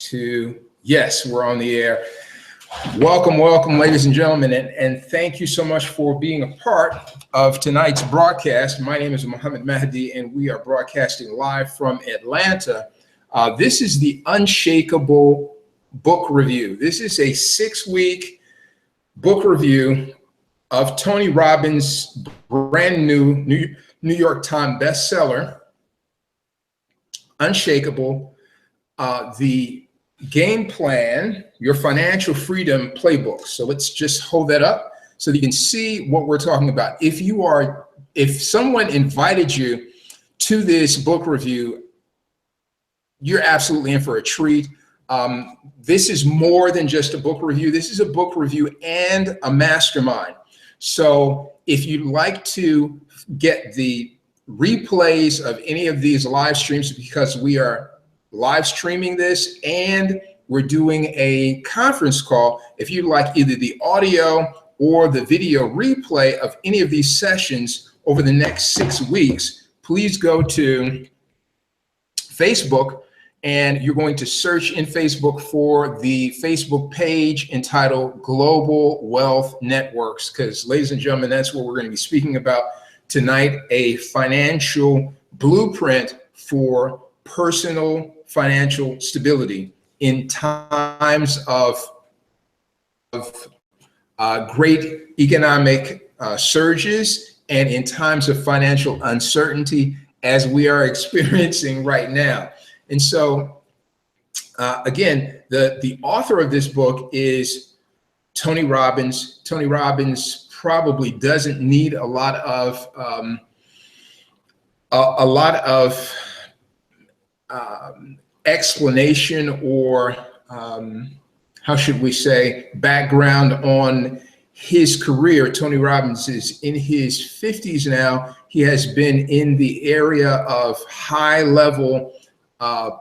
2. Yes, we're on the air. Welcome, ladies and gentlemen, and thank you so much for being a part of tonight's broadcast. My name is Muhammad Mahdi, and we are broadcasting live from Atlanta. This is the UnShakeable book review. This is a 6-week book review of Tony Robbins' brand new New York Times bestseller, UnShakeable, the Game Plan, Your Financial Freedom Playbook. So let's just hold that up so that you can see what we're talking about. If someone invited you to this book review, you're absolutely in for a treat. This is more than just a book review. This is a book review and a mastermind. So if you'd like to get the replays of any of these live streams, because we are live streaming this and we're doing a conference call, if you'd like either the audio or the video replay of any of these sessions over the next 6 weeks, please go to Facebook, and you're going to search in Facebook for the Facebook page entitled Global Wealth Networks, because, ladies and gentlemen, that's what we're going to be speaking about tonight: a financial blueprint for personal financial stability in times of great economic surges and in times of financial uncertainty, as we are experiencing right now. And so, again, the author of this book is Tony Robbins. Tony Robbins probably doesn't need a lot of explanation or how should we say, background on his career. Tony Robbins is in his 50s now. He has been in the area of high-level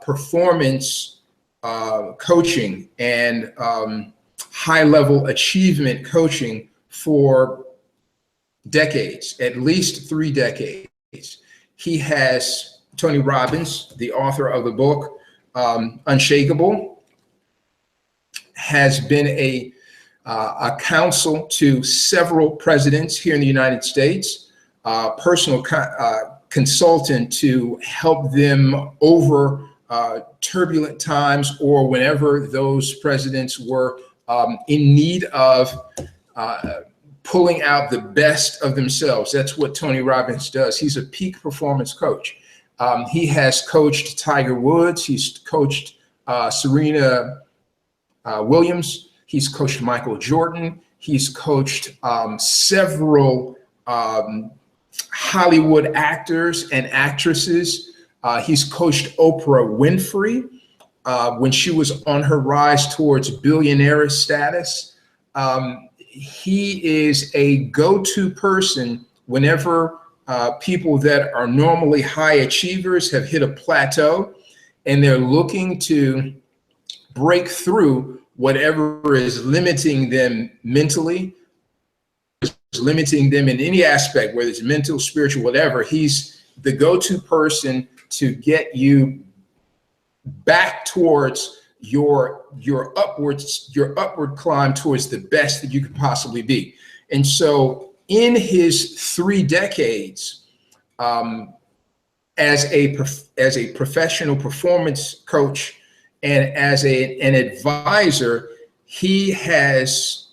performance coaching and high-level achievement coaching for decades, at least 3 decades. Tony Robbins, the author of the book UnShakeable, has been a counsel to several presidents here in the United States, personal consultant to help them over turbulent times or whenever those presidents were in need of pulling out the best of themselves. That's what Tony Robbins does. He's a peak performance coach. He has coached Tiger Woods. He's coached Serena Williams. He's coached Michael Jordan. He's coached several Hollywood actors and actresses. He's coached Oprah Winfrey when she was on her rise towards billionaire status. He is a go-to person whenever people that are normally high achievers have hit a plateau and they're looking to break through whatever is limiting them mentally, limiting them in any aspect, whether it's mental, spiritual, whatever. He's the go-to person to get you back towards your upward climb towards the best that you could possibly be. And so in his 3 decades as a professional performance coach and as an advisor, he has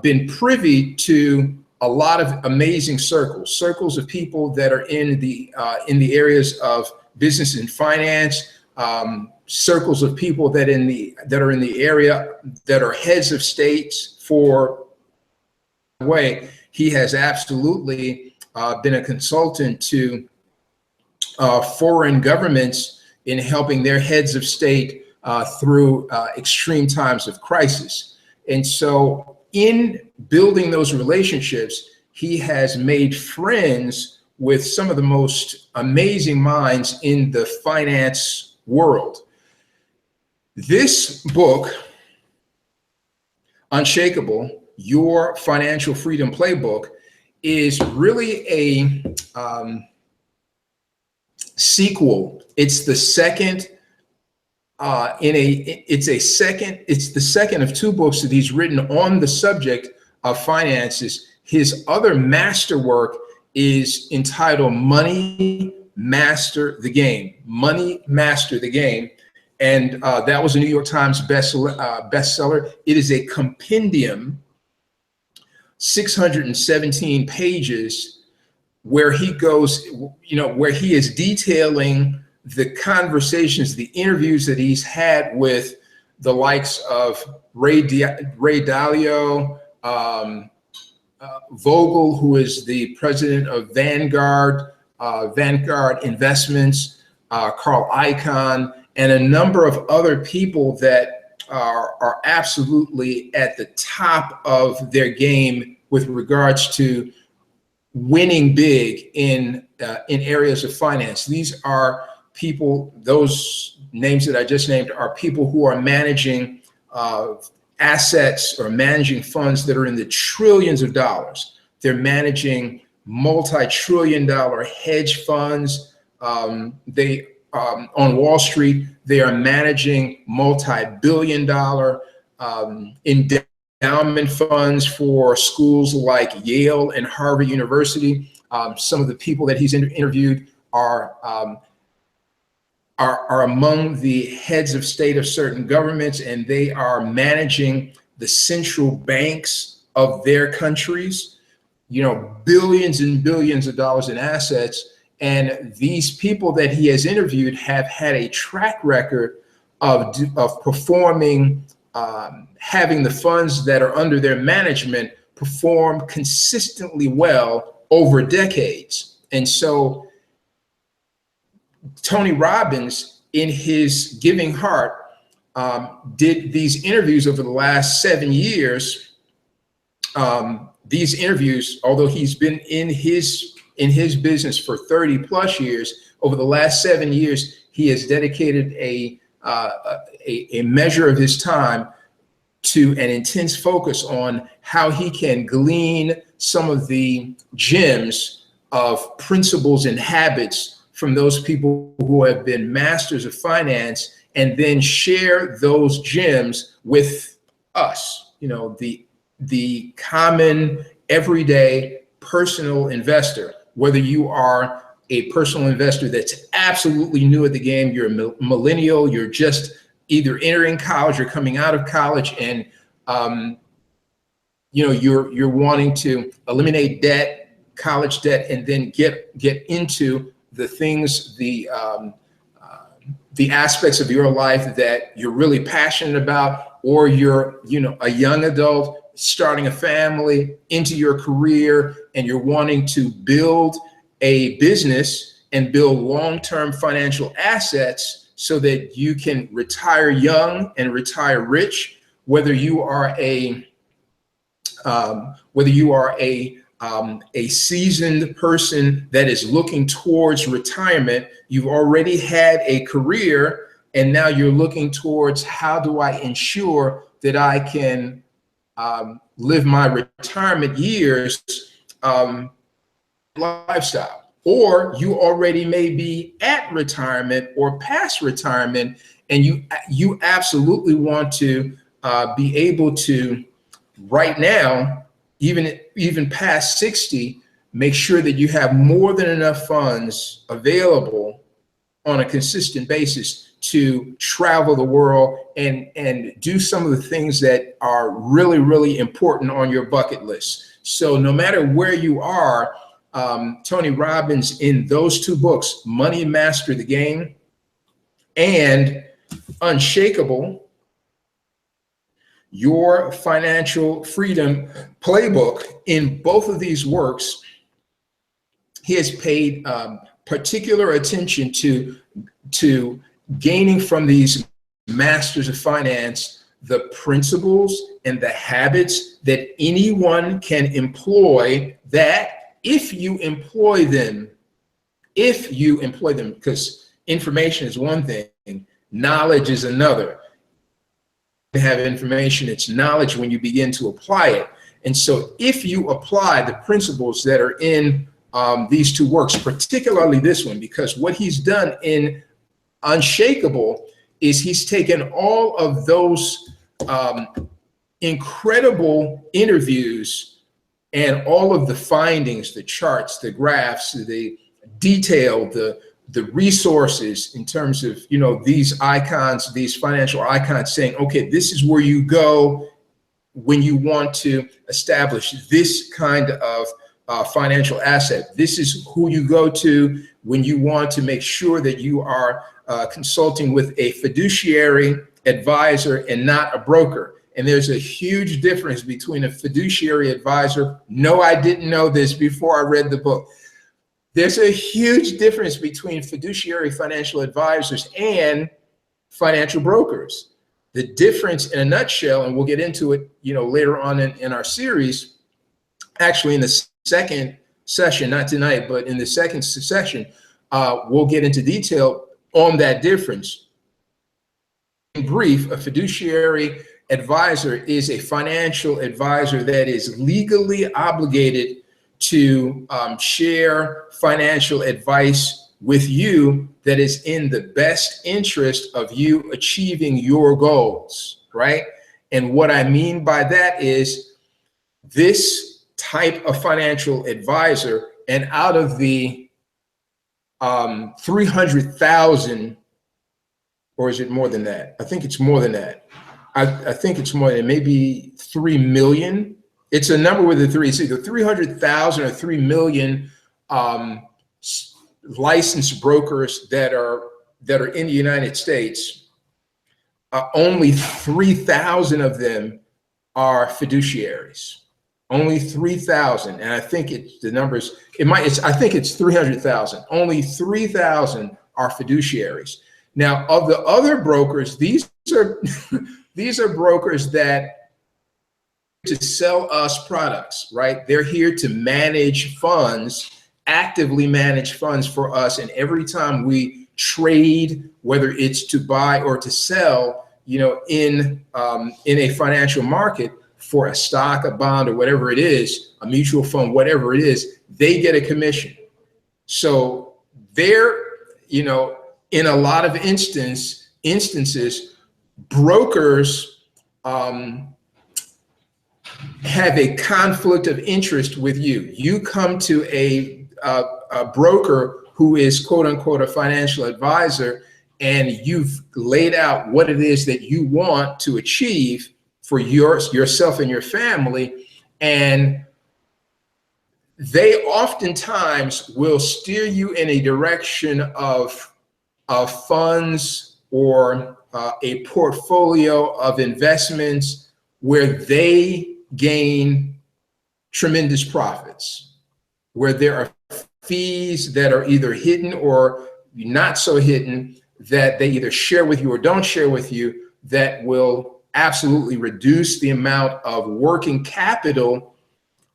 been privy to a lot of amazing circles of people that are in the areas of business and finance, circles of people that are in the area that are heads of states. For the way, he has absolutely been a consultant to foreign governments in helping their heads of state through extreme times of crisis. And so in building those relationships, he has made friends with some of the most amazing minds in the finance world. This book, UnShakeable, Your Financial Freedom Playbook, is really a sequel. It's the second it's the second of two books that he's written on the subject of finances. His other masterwork is entitled Money Master the Game. Money Master the Game. And that was a New York Times bestseller. It is a compendium, 617 pages, where he goes, where he is detailing the conversations, the interviews that he's had with the likes of Ray Dalio, Vogel, who is the president of Vanguard Investments, Carl Icahn, and a number of other people that are absolutely at the top of their game with regards to winning big in areas of finance. These are people, those names that I just named are people who are managing assets or managing funds that are in the trillions of dollars. They're managing multi-trillion-dollar hedge funds. On Wall Street, they are managing multi-billion-dollar endowment funds for schools like Yale and Harvard University. Some of the people that he's interviewed are among the heads of state of certain governments, and they are managing the central banks of their countries, billions and billions of dollars in assets. And these people that he has interviewed have had a track record of performing, having the funds that are under their management perform consistently well over decades. And so Tony Robbins, in his giving heart, did these interviews over the last 7 years. These interviews, although he's been in his business for 30 plus years, over the last 7 years, he has dedicated a measure of his time to an intense focus on how he can glean some of the gems of principles and habits from those people who have been masters of finance, and then share those gems with us, the common, everyday, personal investor. Whether you are a personal investor that's absolutely new at the game, you're a millennial, you're just either entering college or coming out of college, and you're wanting to eliminate debt, college debt, and then get into the things, the aspects of your life that you're really passionate about, or you're a young adult starting a family, into your career, and you're wanting to build a business and build long-term financial assets so that you can retire young and retire rich. Whether you are a seasoned person that is looking towards retirement, you've already had a career, and now you're looking towards, how do I ensure that I can live my retirement years lifestyle? Or you already may be at retirement or past retirement, and you absolutely want to be able to, right now, even past 60, make sure that you have more than enough funds available on a consistent basis to travel the world and do some of the things that are really, really important on your bucket list. So no matter where you are, Tony Robbins, in those two books, Money Master the Game and UnShakeable, Your Financial Freedom Playbook, in both of these works, he has paid particular attention to gaining from these masters of finance the principles and the habits that anyone can employ, that if you employ them, because information is one thing, knowledge is another. To have information, it's knowledge when you begin to apply it. And so if you apply the principles that are in these two works, particularly this one, because what he's done in UnShakeable is he's taken all of those incredible interviews and all of the findings, the charts, the graphs, the detail, the resources in terms of, you know, these icons, these financial icons, saying, okay, this is where you go when you want to establish this kind of financial asset. This is who you go to when you want to make sure that you are consulting with a fiduciary advisor and not a broker. And there's a huge difference between a fiduciary advisor. No, I didn't know this before I read the book. There's a huge difference between fiduciary financial advisors and financial brokers. The difference in a nutshell, and we'll get into it, you know, later on in our series, actually in the second session, not tonight, but in the second session, we'll get into detail on that difference. In brief, a fiduciary advisor is a financial advisor that is legally obligated to share financial advice with you that is in the best interest of you achieving your goals, right? And what I mean by that is this type of financial advisor, and out of the 300,000, or is it more than that? I think it's more than that. I think it's more than maybe 3 million. It's a number with a three. It's either 300,000 or 3 million licensed brokers that are in the United States. Only 3,000 of them are fiduciaries. Only 3,000, and I think the numbers. I think it's 300,000. Only 3,000 are fiduciaries. Now, of the other brokers, these are brokers that to sell us products, right? They're here to manage funds, actively manage funds for us. And every time we trade, whether it's to buy or to sell, you know, in a financial market for a stock, a bond, or whatever it is, a mutual fund, whatever it is, they get a commission. So they're, you know, in a lot of instances, brokers have a conflict of interest with you. You come to a broker who is quote unquote a financial advisor, and you've laid out what it is that you want to achieve for yourself and your family, and they oftentimes will steer you in a direction of funds or a portfolio of investments where they gain tremendous profits, where there are fees that are either hidden or not so hidden, that they either share with you or don't share with you, that will absolutely reduce the amount of working capital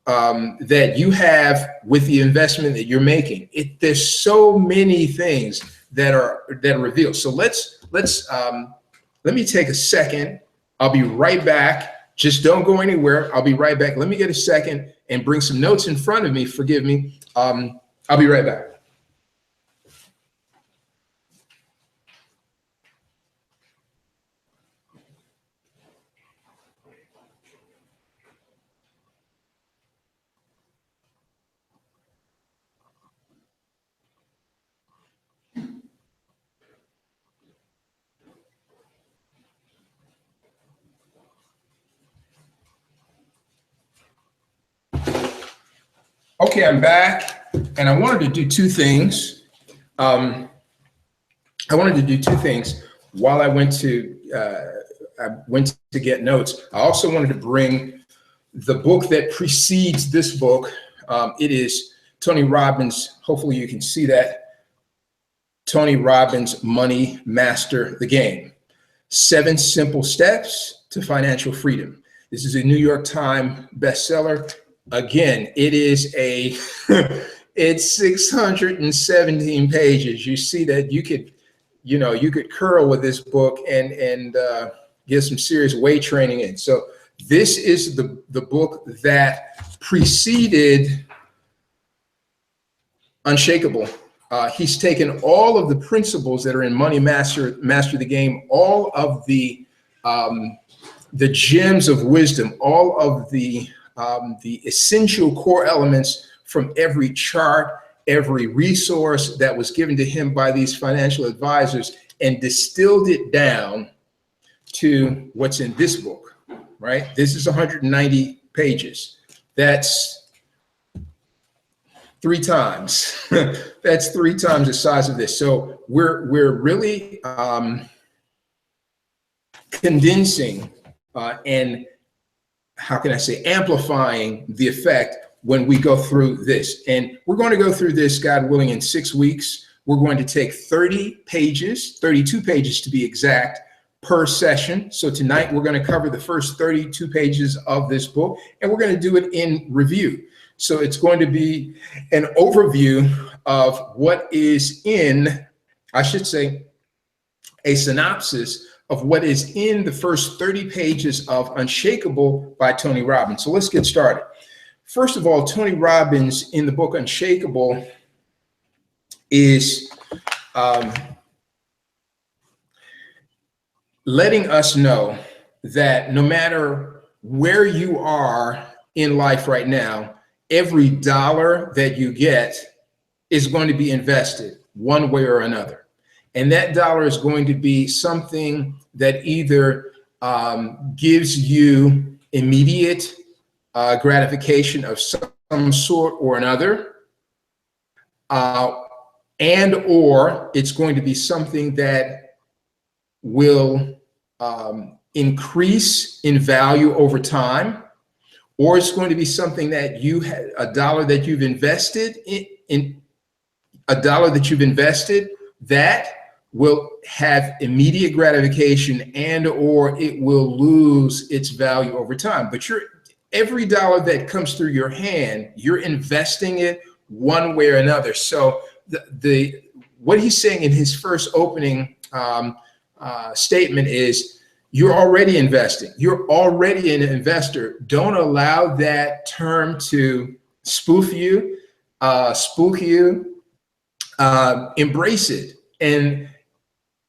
that you have with the investment that you're making. There's so many things that are revealed. So let me take a second. I'll be right back. Just don't go anywhere. I'll be right back. Let me get a second and bring some notes in front of me. Forgive me. I'll be right back. Okay, I'm back, and I wanted to do two things. While I went to get notes. I also wanted to bring the book that precedes this book. It is Tony Robbins. Hopefully you can see that. Tony Robbins' Money Master the Game. 7 Simple Steps to Financial Freedom. This is a New York Times bestseller. Again, it's 617 pages. You see that you could curl with this book and get some serious weight training in. So this is the book that preceded UnShakeable. He's taken all of the principles that are in Money Master the Game, all of the gems of wisdom, all of the essential core elements from every chart, every resource that was given to him by these financial advisors, and distilled it down to what's in this book, right? This is 190 pages. That's 3 times. That's 3 times the size of this. So we're really condensing and how can I say, amplifying the effect when we go through this. And we're going to go through this, God willing, in 6 weeks. We're going to take 30 pages, 32 pages to be exact, per session. So tonight we're going to cover the first 32 pages of this book, and we're going to do it in review. So it's going to be an overview of what is in, I should say, a synopsis of what is in the first 30 pages of UnShakeable by Tony Robbins. So let's get started. First of all, Tony Robbins in the book UnShakeable is letting us know that no matter where you are in life right now, every dollar that you get is going to be invested one way or another. And that dollar is going to be something that either gives you immediate gratification of some sort or another, and or it's going to be something that will increase in value over time, or it's going to be something that you had a dollar that you've invested in a dollar that you've invested that will have immediate gratification, and or it will lose its value over time. But every dollar that comes through your hand, you're investing it one way or another. So what he's saying in his first opening statement is, you're already investing. You're already an investor. Don't allow that term to spoof you, spook you. Embrace it and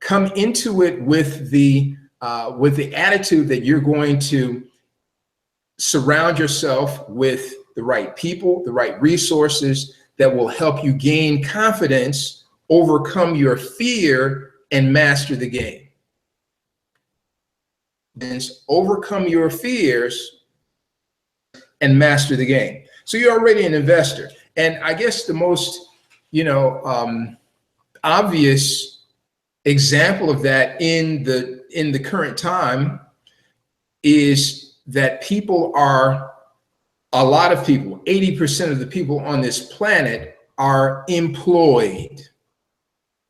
come into it with the attitude that you're going to surround yourself with the right people, the right resources that will help you gain confidence, overcome your fear, and master the game. Overcome your fears and master the game. So you're already an investor. And I guess the most, obvious example of that in the current time is that a lot of people, 80% of the people on this planet are employed.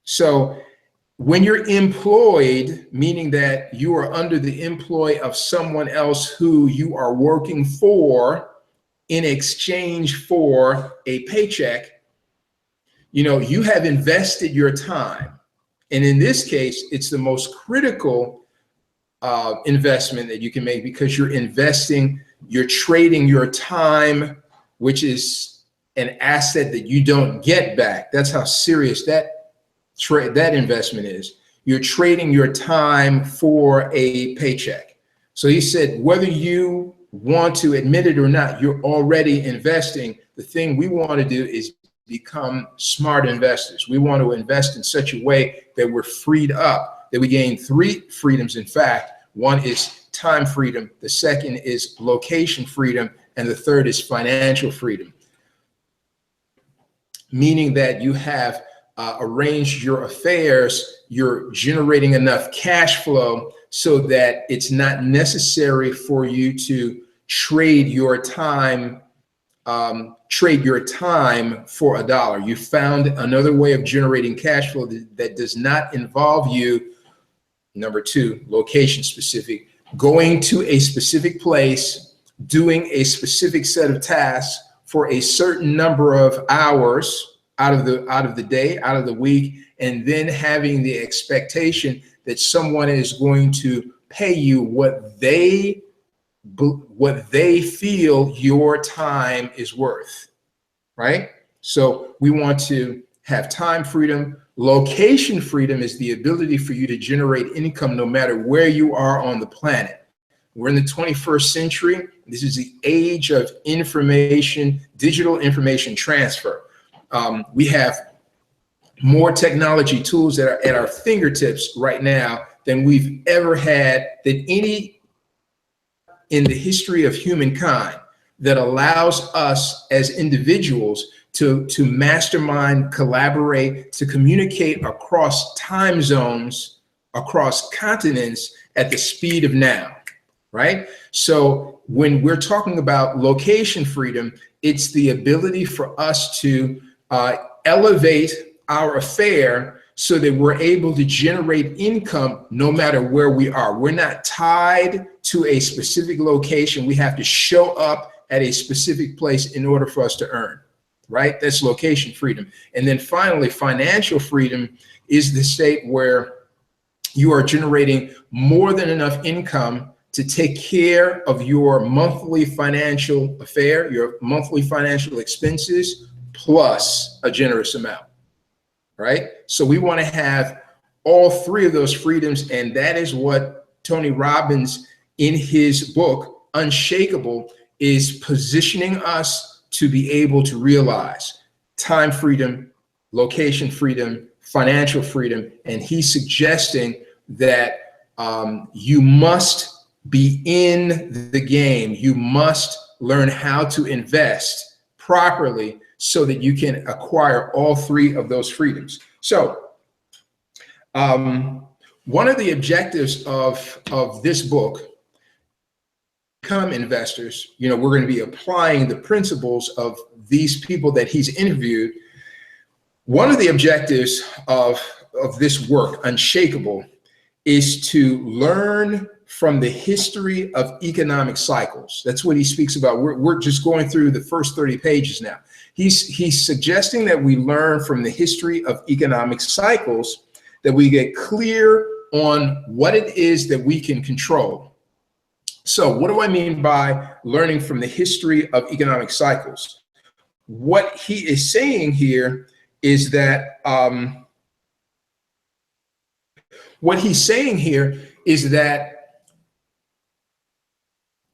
So when you're employed, meaning that you are under the employ of someone else who you are working for in exchange for a paycheck, you have invested your time. And in this case, it's the most critical investment that you can make, because you're trading your time, which is an asset that you don't get back. That's how serious that investment is. You're trading your time for a paycheck. So he said, whether you want to admit it or not, you're already investing. The thing we want to do is become smart investors. We want to invest in such a way that we're freed up, that we gain 3 freedoms. In fact, one is time freedom, the second is location freedom, and the third is financial freedom. Meaning that you have arranged your affairs, you're generating enough cash flow so that it's not necessary for you to trade your time for a dollar. You found another way of generating cash flow that does not involve you, number 2, location specific, going to a specific place, doing a specific set of tasks for a certain number of hours out of the day, out of the week, and then having the expectation that someone is going to pay you what they feel your time is worth, right? So we want to have time freedom. Location freedom is the ability for you to generate income no matter where you are on the planet. We're in the 21st century. This is the age of information, digital information transfer. We have more technology tools that are at our fingertips right now than we've ever had, than any in the history of humankind, that allows us as individuals to mastermind, collaborate, to communicate across time zones, across continents at the speed of now, right? So when we're talking about location freedom, it's the ability for us to elevate our affair so that we're able to generate income no matter where we are. We're not tied to a specific location. We have to show up at a specific place in order for us to earn, right? That's location freedom. And then finally, financial freedom is the state where you are generating more than enough income to take care of your monthly financial affair, your monthly financial expenses, plus a generous amount, right? So we want to have all three of those freedoms, and that is what Tony Robbins in his book, UnShakeable, is positioning us to be able to realize: time freedom, location freedom, financial freedom. And he's suggesting that you must be in the game. You must learn how to invest properly so that you can acquire all three of those freedoms. So one of the objectives of this book, Become Investors, you know, we're going to be applying the principles of these people that he's interviewed. One of the objectives of this work, UnShakeable, is to learn from the history of economic cycles. That's what he speaks about. We're just going through the first 30 pages now. He's suggesting that we learn from the history of economic cycles, that we get clear on what it is that we can control. So what do I mean by learning from the history of economic cycles? What he is saying here is that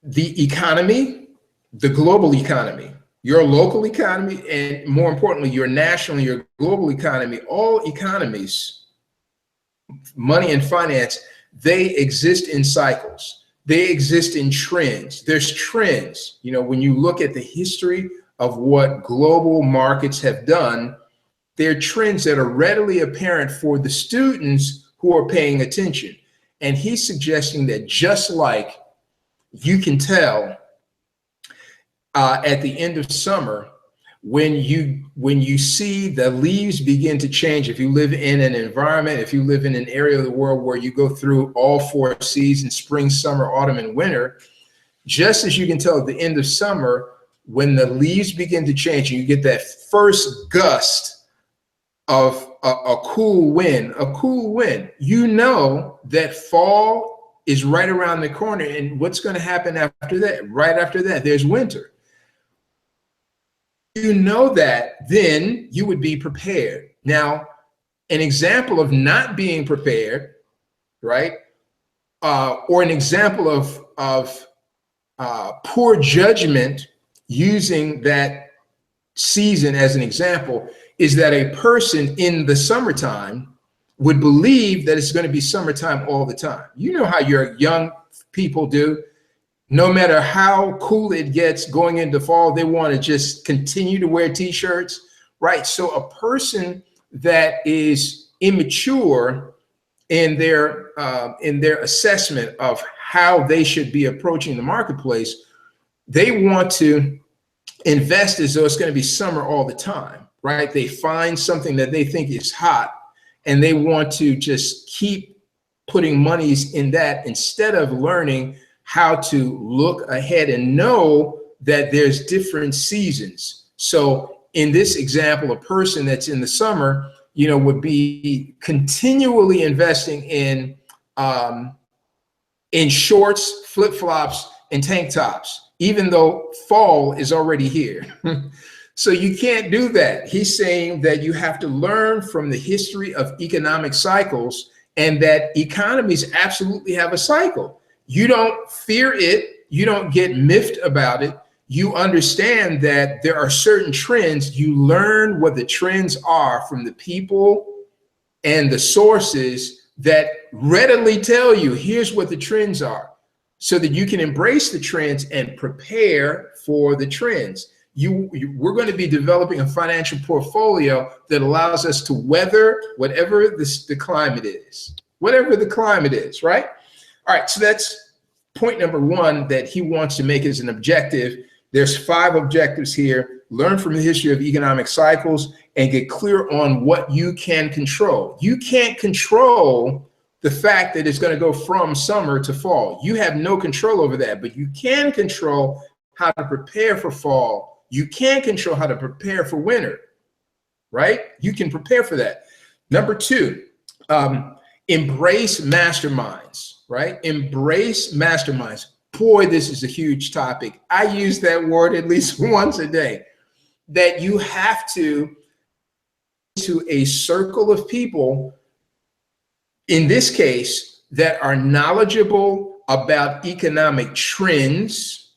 the economy, the global economy, your local economy, and more importantly, your national and your global economy, all economies, money and finance, they exist in cycles. They exist in trends. There's trends. You know, when you look at the history of what global markets have done, there are trends that are readily apparent for the students who are paying attention. And he's suggesting that just like you can tell at the end of summer, when you see the leaves begin to change, if you live in an environment, if you live in an area of the world where you go through all four seasons, spring, summer, autumn, and winter, just as you can tell at the end of summer, when the leaves begin to change and you get that first gust of a cool wind, you know that fall is right around the corner. And what's going to happen after that? Right after that, there's winter. You know that, then you would be prepared. Now, an example of not being prepared, right, or an example of poor judgment using that season as an example, is that a person in the summertime would believe that it's going to be summertime all the time. You know how your young people do. No matter how cool it gets going into fall, they want to just continue to wear t-shirts, right? So a person that is immature in their assessment of how they should be approaching the marketplace, they want to invest as though it's going to be summer all the time, right? They find something that they think is hot and they want to just keep putting monies in that instead of learning how to look ahead and know that there's different seasons. So in this example, a person that's in the summer, you know, would be continually investing in shorts, flip-flops, and tank tops, even though fall is already here. So you can't do that. He's saying that you have to learn from the history of economic cycles, and that economies absolutely have a cycle. You don't fear it. You don't get miffed about it. You understand that there are certain trends. You learn what the trends are from the people and the sources that readily tell you, here's what the trends are, so that you can embrace the trends and prepare for the trends. We're going to be developing a financial portfolio that allows us to weather whatever the climate is, right? All right, so that's point number one that he wants to make as an objective. There's 5 objectives here. Learn from the history of economic cycles and get clear on what you can control. You can't control the fact that it's going to go from summer to fall. You have no control over that, but you can control how to prepare for fall. You can control how to prepare for winter, right? You can prepare for that. Number 2, embrace masterminds, right? Embrace masterminds. Boy, this is a huge topic. I use that word at least once a day, that you have to a circle of people, in this case, that are knowledgeable about economic trends,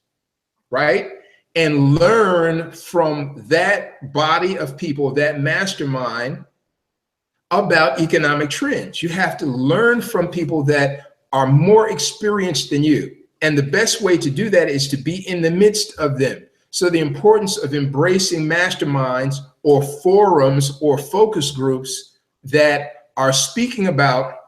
right? And learn from that body of people, that mastermind, about economic trends. You have to learn from people that are more experienced than you. And the best way to do that is to be in the midst of them. So the importance of embracing masterminds or forums or focus groups that are speaking about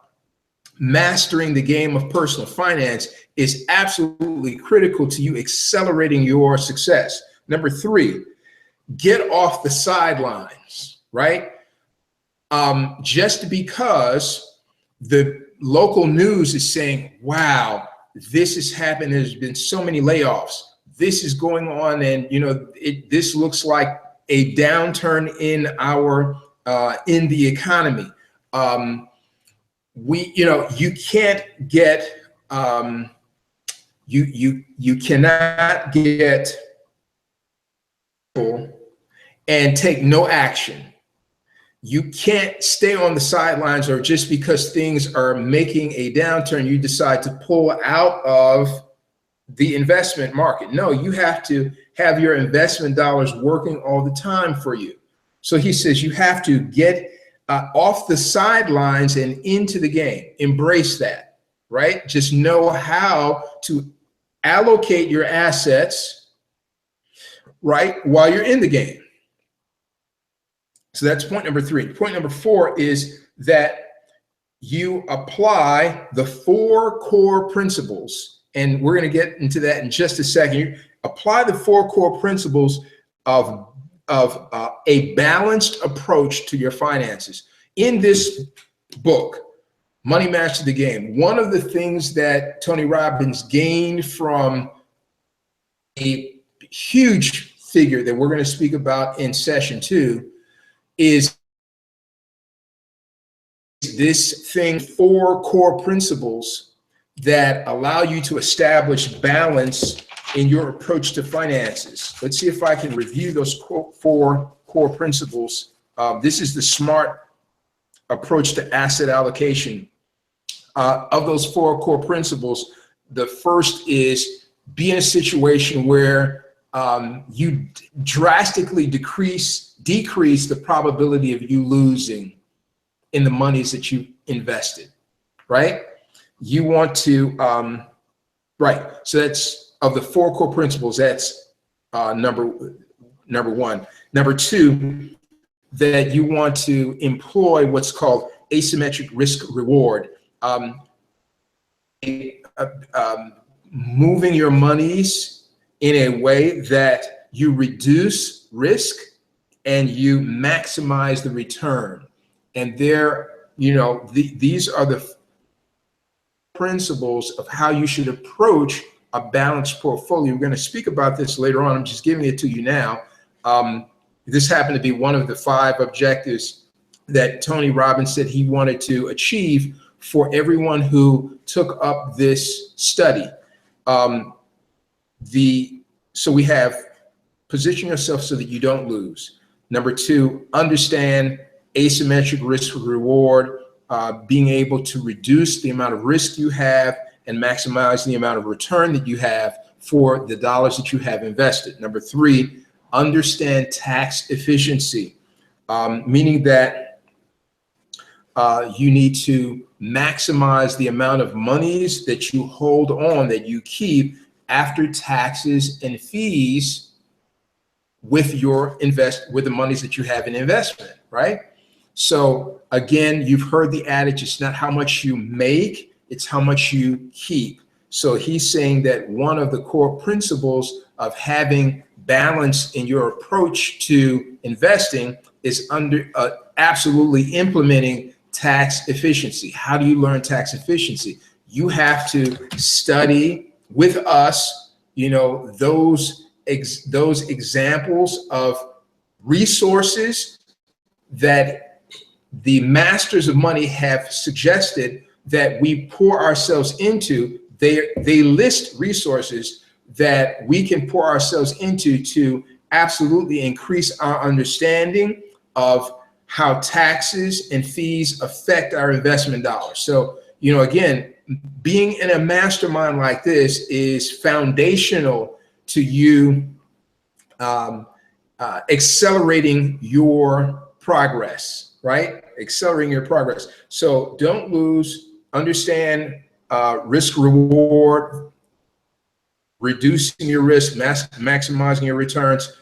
mastering the game of personal finance is absolutely critical to you accelerating your success. Number 3, get off the sidelines, right? Just because the local news is saying, wow, this has happened, there's been so many layoffs, this is going on, and this looks like a downturn in in the economy. You can't get you cannot get and take no action. You can't stay on the sidelines, or just because things are making a downturn, you decide to pull out of the investment market. No, you have to have your investment dollars working all the time for you. So he says you have to get off the sidelines and into the game. Embrace that, right? Just know how to allocate your assets, right, while you're in the game. So that's point number 3. Point number 4 is that you apply the 4 core principles, and we're going to get into that in just a second. You apply the 4 core principles of a balanced approach to your finances. In this book, Money Master the Game, one of the things that Tony Robbins gained from a huge figure that we're going to speak about in session 2 is this thing, 4 core principles that allow you to establish balance in your approach to finances. Let's see if I can review those 4 core principles. This is the SMART approach to asset allocation. Of those 4 core principles, the first is be in a situation where you drastically decrease the probability of you losing in the monies that you invested, right? You want to, right. So that's, of the 4 core principles, that's number 1. Number 2, that you want to employ what's called asymmetric risk reward. Moving your monies in a way that you reduce risk and you maximize the return. And these are the principles of how you should approach a balanced portfolio. We're going to speak about this later on. I'm just giving it to you now. This happened to be one of the 5 objectives that Tony Robbins said he wanted to achieve for everyone who took up this study. So we have position yourself so that you don't lose. Number two, understand asymmetric risk reward, being able to reduce the amount of risk you have and maximize the amount of return that you have for the dollars that you have invested. Number three, understand tax efficiency, meaning that you need to maximize the amount of monies that you hold on, that you keep after taxes and fees with the monies that you have in investment, right? So again, you've heard the adage, it's not how much you make, it's how much you keep. So he's saying that one of the core principles of having balance in your approach to investing is absolutely implementing tax efficiency. How do you learn tax efficiency? You have to study with us, those examples of resources that the masters of money have suggested that we pour ourselves into. They list resources that we can pour ourselves into to absolutely increase our understanding of how taxes and fees affect our investment dollars. So, again, being in a mastermind like this is foundational to you accelerating your progress, right? Accelerating your progress. So don't lose, understand risk reward, reducing your risk, maximizing your returns.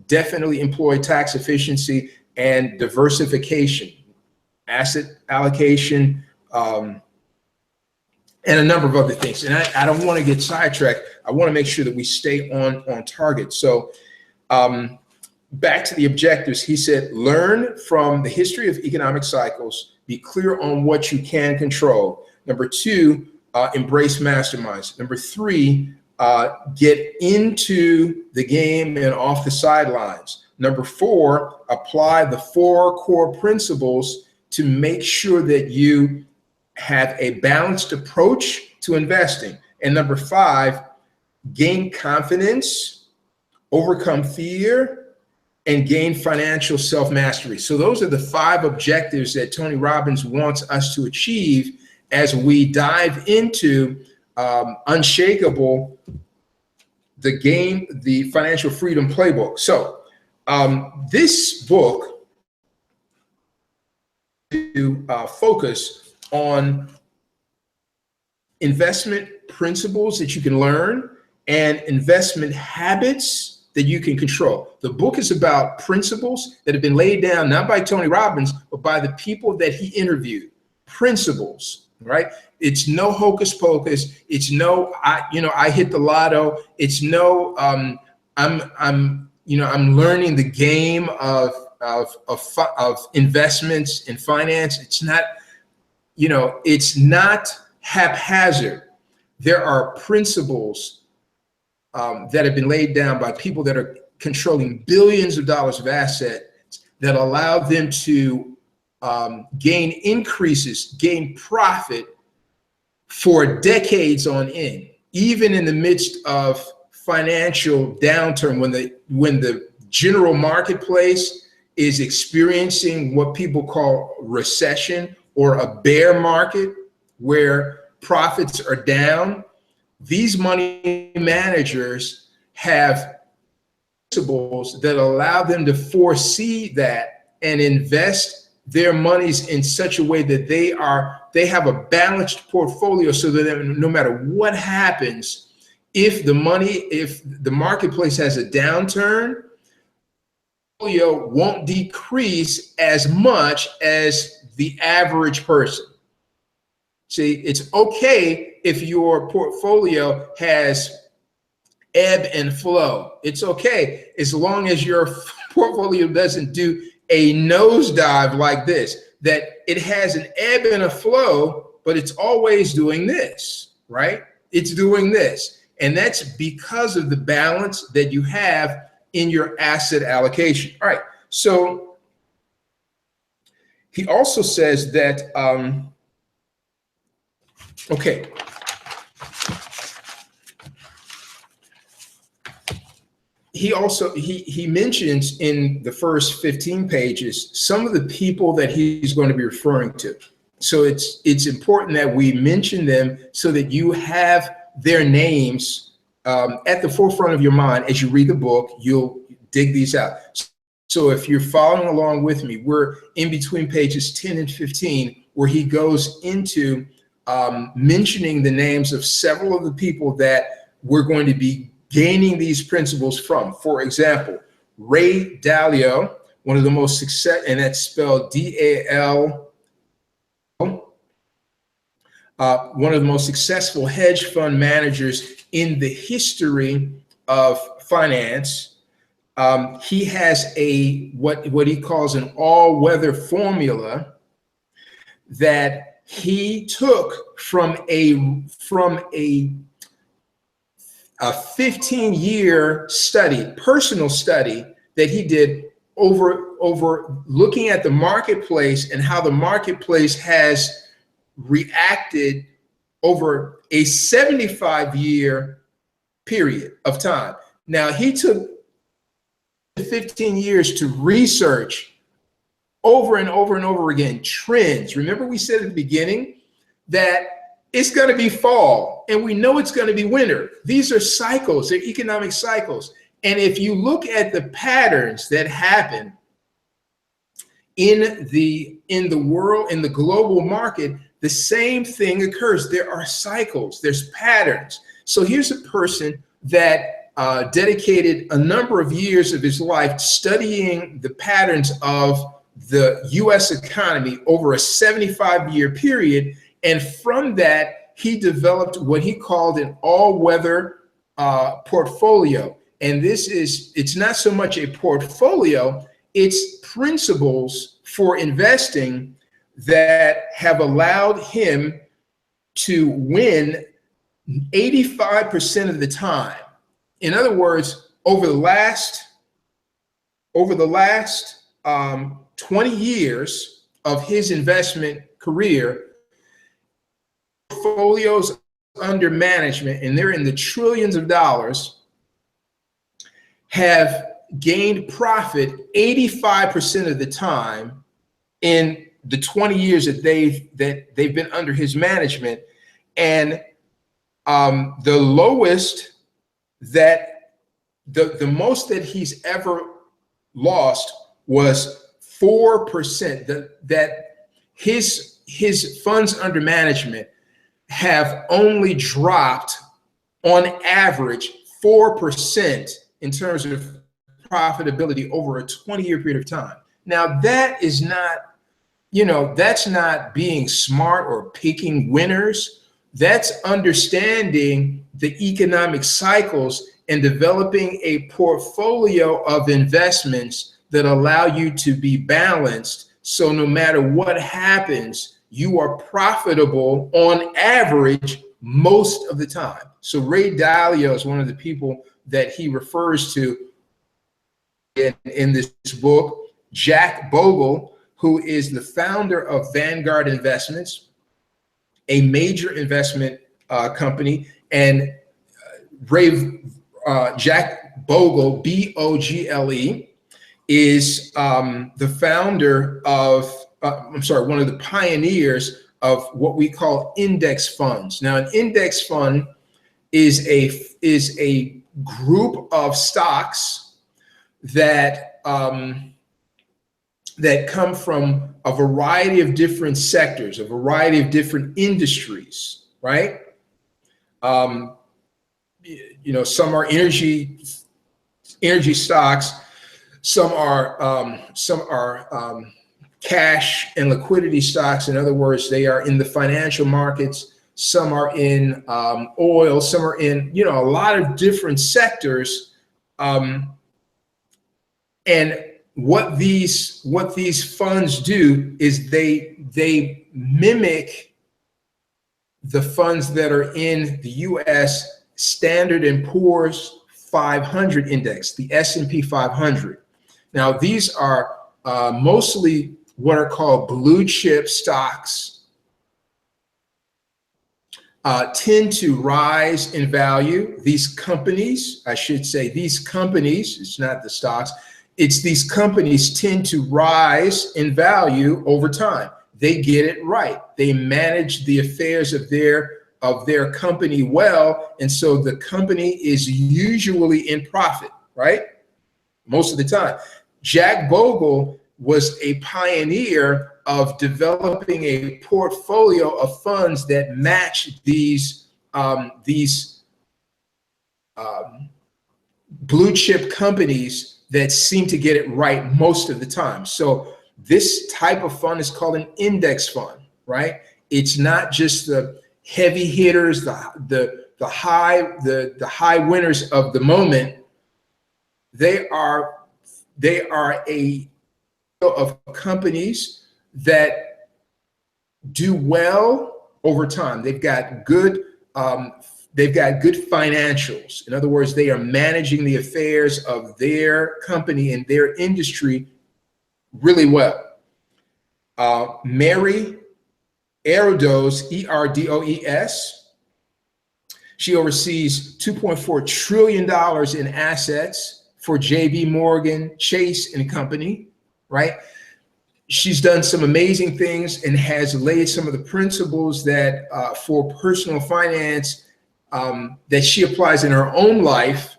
Definitely employ tax efficiency and diversification, asset allocation, and a number of other things. And I don't want to get sidetracked. I want to make sure that we stay on target. So back to the objectives, he said, learn from the history of economic cycles, be clear on what you can control. Number two, embrace masterminds. Number three, get into the game and off the sidelines. Number four, apply the 4 core principles to make sure that you have a balanced approach to investing. And number 5, gain confidence, overcome fear, and gain financial self-mastery. So those are the 5 objectives that Tony Robbins wants us to achieve as we dive into UnShakeable, the Financial Freedom Playbook. So this book to focus on investment principles that you can learn and investment habits that you can control. The book is about principles that have been laid down not by Tony Robbins, but by the people that he interviewed. Principles, right? It's no hocus pocus. It's no, I hit the lotto. It's no, I'm learning the game of investments and finance. It's not, it's not haphazard. There are principles that have been laid down by people that are controlling billions of dollars of assets that allow them to gain increases, gain profit for decades on end, even in the midst of financial downturn, when the general marketplace is experiencing what people call recession or a bear market where profits are down. These money managers have principles that allow them to foresee that and invest their monies in such a way that they have a balanced portfolio, so that no matter what happens, if the marketplace has a downturn, portfolio won't decrease as much as the average person. See, it's okay if your portfolio has ebb and flow. It's okay as long as your portfolio doesn't do a nosedive like this, that it has an ebb and a flow, but it's always doing this, right? It's doing this. And that's because of the balance that you have in your asset allocation. All right. So he also says that, he mentions in the first 15 pages some of the people that he's going to be referring to. So it's important that we mention them so that you have their names at the forefront of your mind as you read the book. You'll dig these out. So if you're following along with me, we're in between pages 10 and 15, where he goes into mentioning the names of several of the people that we're going to be gaining these principles from. For example, Ray Dalio, one of the most success, and that's spelled D-A-L, one of the most successful hedge fund managers in the history of finance. He has a what he calls an all-weather formula that he took from a 15-year study, personal study that he did over looking at the marketplace and how the marketplace has reacted over a 75-year period of time. Now, he took 15 years to research over and over and over again trends. Remember, we said at the beginning that it's going to be fall and we know it's going to be winter. These are cycles, they're economic cycles. And if you look at the patterns that happen in the world, in the global market, the same thing occurs. There are cycles, there's patterns. So here's a person that dedicated a number of years of his life studying the patterns of the US economy over a 75-year period. And from that, he developed what he called an all-weather portfolio. And it's not so much a portfolio, it's principles for investing that have allowed him to win 85% of the time. In other words, over the last 20 years of his investment career, portfolios under management, and they're in the trillions of dollars, have gained profit 85% of the time in the 20 years that they've been under his management. And the lowest that the most that he's ever lost was 4%. That his funds under management have only dropped on average 4% in terms of profitability over a 20-year period of time. Now, that is not, that's not being smart or picking winners. That's understanding the economic cycles and developing a portfolio of investments that allow you to be balanced. So no matter what happens, you are profitable on average most of the time. So Ray Dalio is one of the people that he refers to in this book. Jack Bogle, who is the founder of Vanguard Investments, a major investment company, and Jack Bogle, B-O-G-L-E, is the founder of, one of the pioneers of what we call index funds. Now, an index fund is a group of stocks that come from a variety of different sectors, a variety of different industries, right? Some are energy stocks, some are cash and liquidity stocks. In other words, they are in the financial markets. Some are in oil. Some are in a lot of different sectors. And what these funds do is they mimic the funds that are in the U.S. Standard and Poor's 500 index, the S&P 500. Now, these are mostly what are called blue chip stocks. tend to rise in value. These companies, I should say, these companies, it's not the stocks, it's these companies tend to rise in value over time. They get it right. They manage the affairs of their company well, and so the company is usually in profit, right? Most of the time. Jack Bogle was a pioneer of developing a portfolio of funds that match these blue chip companies that seem to get it right most of the time. So this type of fund is called an index fund, right? It's not just the heavy hitters, the high winners of the moment. They are a of companies that do well over time. They've got good financials. In other words, they are managing the affairs of their company and their industry really well. Mary Erdoes, E-R-D-O-E-S. She oversees $2.4 trillion in assets for J.B. Morgan, Chase and Company, right? She's done some amazing things and has laid some of the principles that for personal finance that she applies in her own life,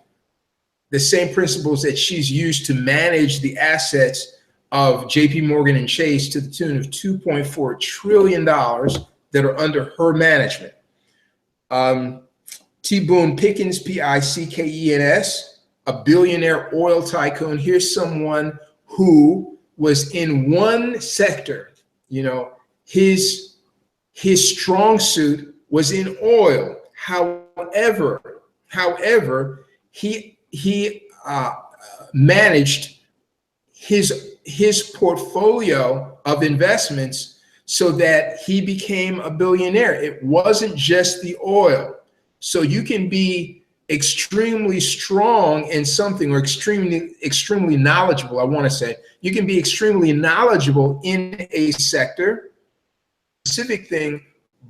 the same principles that she's used to manage the assets of JP Morgan and Chase to the tune of $2.4 trillion that are under her management. T. Boone Pickens, P-I-C-K-E-N-S, a billionaire oil tycoon. Here's someone who was in one sector. You know, his strong suit was in oil. However, he managed his portfolio of investments so that he became a billionaire. It wasn't just the oil. So you can be extremely strong in something, or extremely knowledgeable, I want to say. You can be extremely knowledgeable in a sector, specific thing,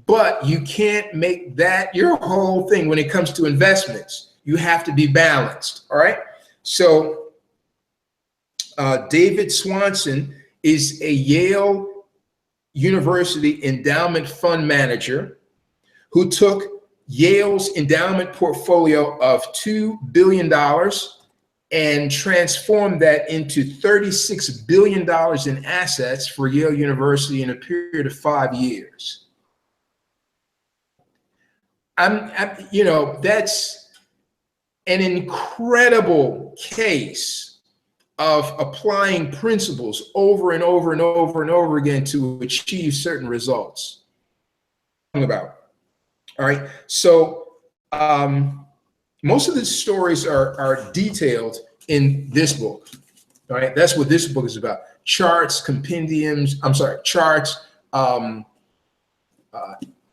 but you can't make that your whole thing when it comes to investments. You have to be balanced, all right? So David Swanson is a Yale University endowment fund manager who took Yale's endowment portfolio of $2 billion and transformed that into $36 billion in assets for Yale University in a period of 5 years. You know, that's an incredible case of applying principles over and over and over and over again to achieve certain results. All right, so most of the stories are detailed in this book. All right, that's what this book is about. Charts, compendiums, charts,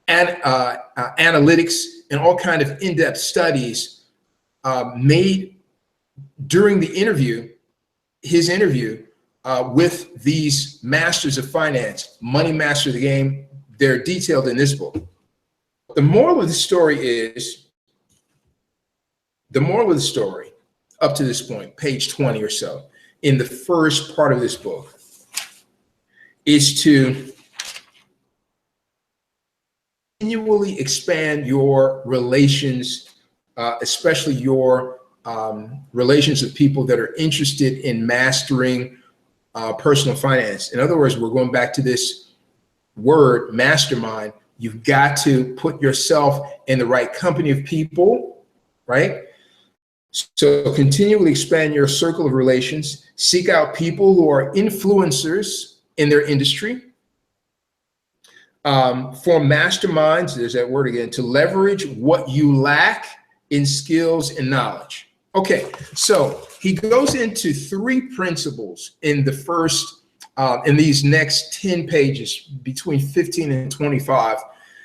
analytics, and all kind of in-depth studies made during the interview, his interview with these masters of finance, money master of the game. They're detailed in this book. The moral of the story is, up to this point, page 20 or so, in the first part of this book, is to continually expand your relations, especially your relations with people that are interested in mastering personal finance. In other words, we're going back to this word, mastermind. You've got to put yourself in the right company of people, right? So continually expand your circle of relations. Seek out people who are influencers in their industry. Form masterminds, there's that word again, to leverage what you lack in skills and knowledge. Okay, so he goes into 3 principles in the first, in these next 10 pages, between 15 and 25.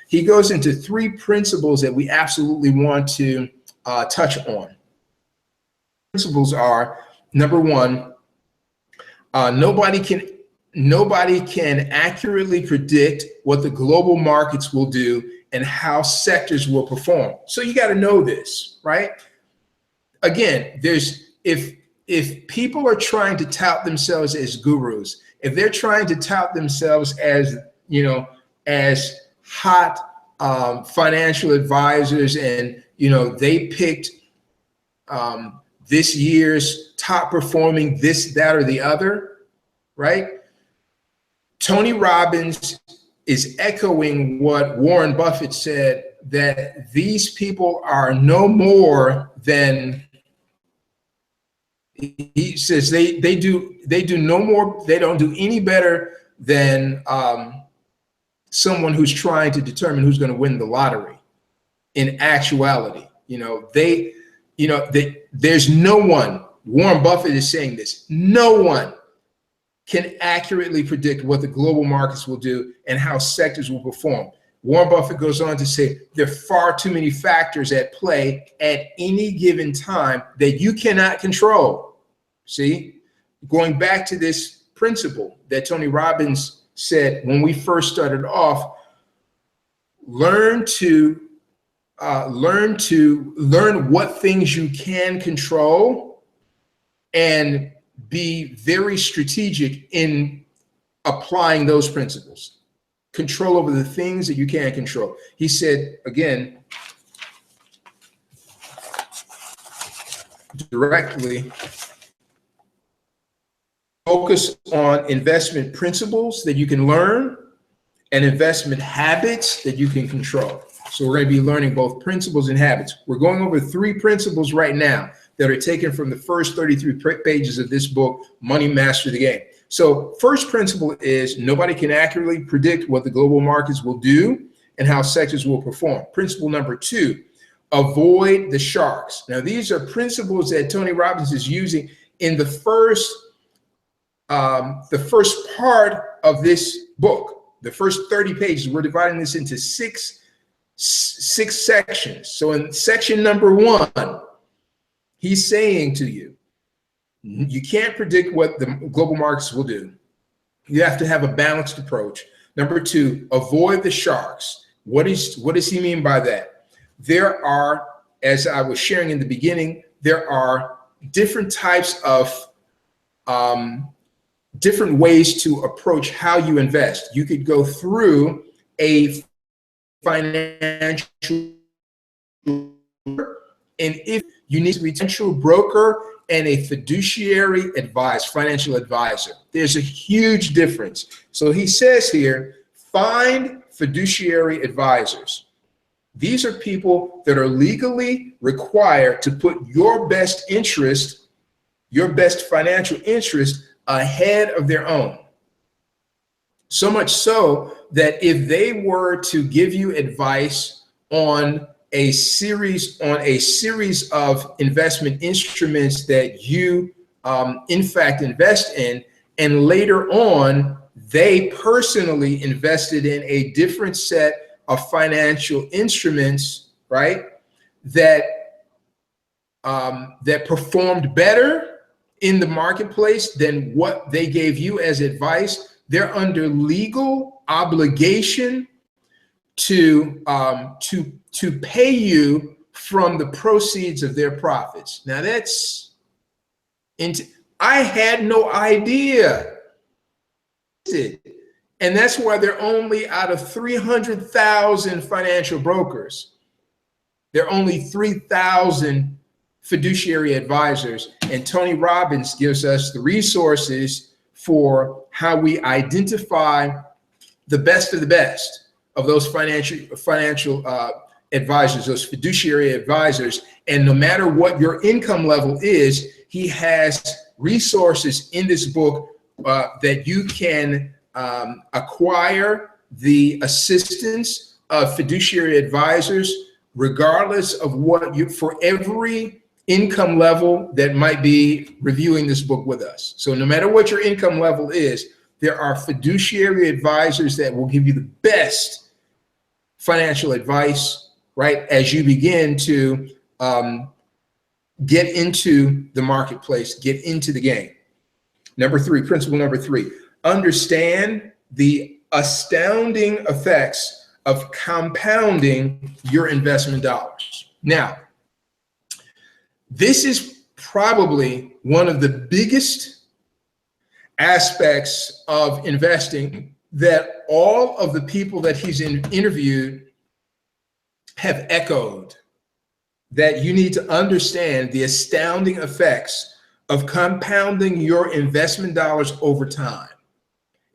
He goes into 3 principles that we absolutely want to touch on. Principles are, number 1, nobody can accurately predict what the global markets will do and how sectors will perform. So you got to know this, right? Again, if people are trying to tout themselves as gurus, if they're trying to tout themselves as, as hot financial advisors, and they picked this year's top performing this, that, or the other, right? Tony Robbins is echoing what Warren Buffett said, that these people are no more than, he says they do no more, they don't do any better than someone who's trying to determine who's going to win the lottery. In actuality, there's no one, Warren Buffett is saying this, no one can accurately predict what the global markets will do and how sectors will perform. Warren Buffett goes on to say there are far too many factors at play at any given time that you cannot control. See, going back to this principle that Tony Robbins said when we first started off, learn what things you can control and be very strategic in applying those principles. Control over the things that you can control. He said, again, directly, focus on investment principles that you can learn and investment habits that you can control. So we're going to be learning both principles and habits. We're going over 3 principles right now that are taken from the first 33 pages of this book, Money Master the Game. So first principle is nobody can accurately predict what the global markets will do and how sectors will perform. Principle number 2, avoid the sharks. Now, these are principles that Tony Robbins is using in the first part of this book. The first 30 pages, we're dividing this into six sections. So in section number 1, he's saying to you, you can't predict what the global markets will do. You have to have a balanced approach. Number 2, avoid the sharks. What does he mean by that? There are, as I was sharing in the beginning, there are different types of different ways to approach how you invest. You could go through a financial, and if you need to be a financial broker and a fiduciary financial advisor, there's a huge difference. So he says here, find fiduciary advisors. These are people that are legally required to put your best interest, your best financial interest ahead of their own. So much so that if they were to give you advice on a series of investment instruments that you in fact invest in, and later on they personally invested in a different set of financial instruments, right, that performed better in the marketplace than what they gave you as advice, they're under legal obligation to pay you from the proceeds of their profits. Now I had no idea. And that's why they're only, out of 300,000 financial brokers, there are only 3,000 fiduciary advisors. And Tony Robbins gives us the resources for how we identify the best of those financial advisors, those fiduciary advisors. And no matter what your income level is, he has resources in this book that you can acquire the assistance of fiduciary advisors, regardless of for every income level that might be reviewing this book with us. So no matter what your income level is, there are fiduciary advisors that will give you the best financial advice, right, as you begin to get into the marketplace, get into the game. Principle number 3, understand the astounding effects of compounding your investment dollars. Now, this is probably one of the biggest aspects of investing that all of the people that he's interviewed have echoed, that you need to understand the astounding effects of compounding your investment dollars over time.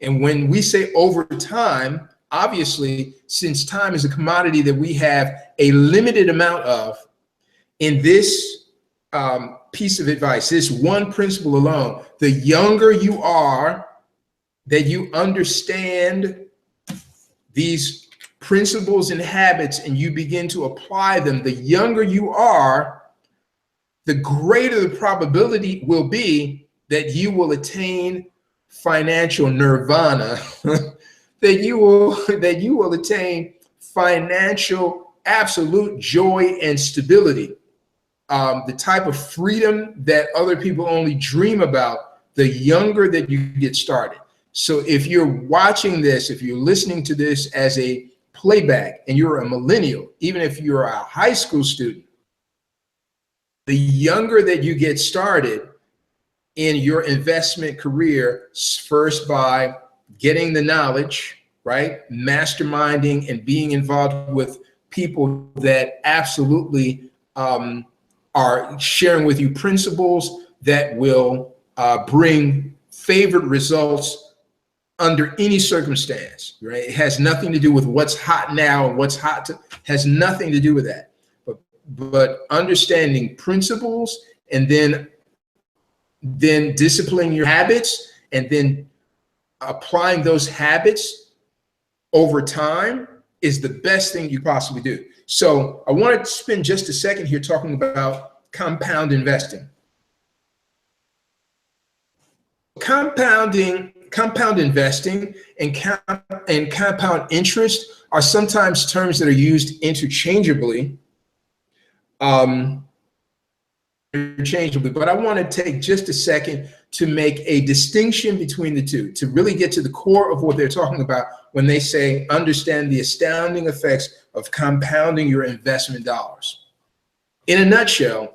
And when we say over time, obviously, since time is a commodity that we have a limited amount of, in this piece of advice, this one principle alone, the younger you are that you understand these principles and habits and you begin to apply them, the younger you are, the greater the probability will be that you will attain financial nirvana, that you will attain financial absolute joy and stability, the type of freedom that other people only dream about, the younger that you get started. So if you're watching this, if you're listening to this as a playback and you're a millennial, even if you're a high school student, the younger that you get started in your investment career, first by getting the knowledge, right? Masterminding and being involved with people that absolutely are sharing with you principles that will bring favored results under any circumstance, right? It has nothing to do with what's hot now and what's hot has nothing to do with that. But understanding principles and then disciplining your habits and then applying those habits over time is the best thing you possibly do. So I want to spend just a second here talking about compound investing. Compound investing and compound interest are sometimes terms that are used interchangeably. But I want to take just a second to make a distinction between the two, to really get to the core of what they're talking about when they say understand the astounding effects of compounding your investment dollars. In a nutshell,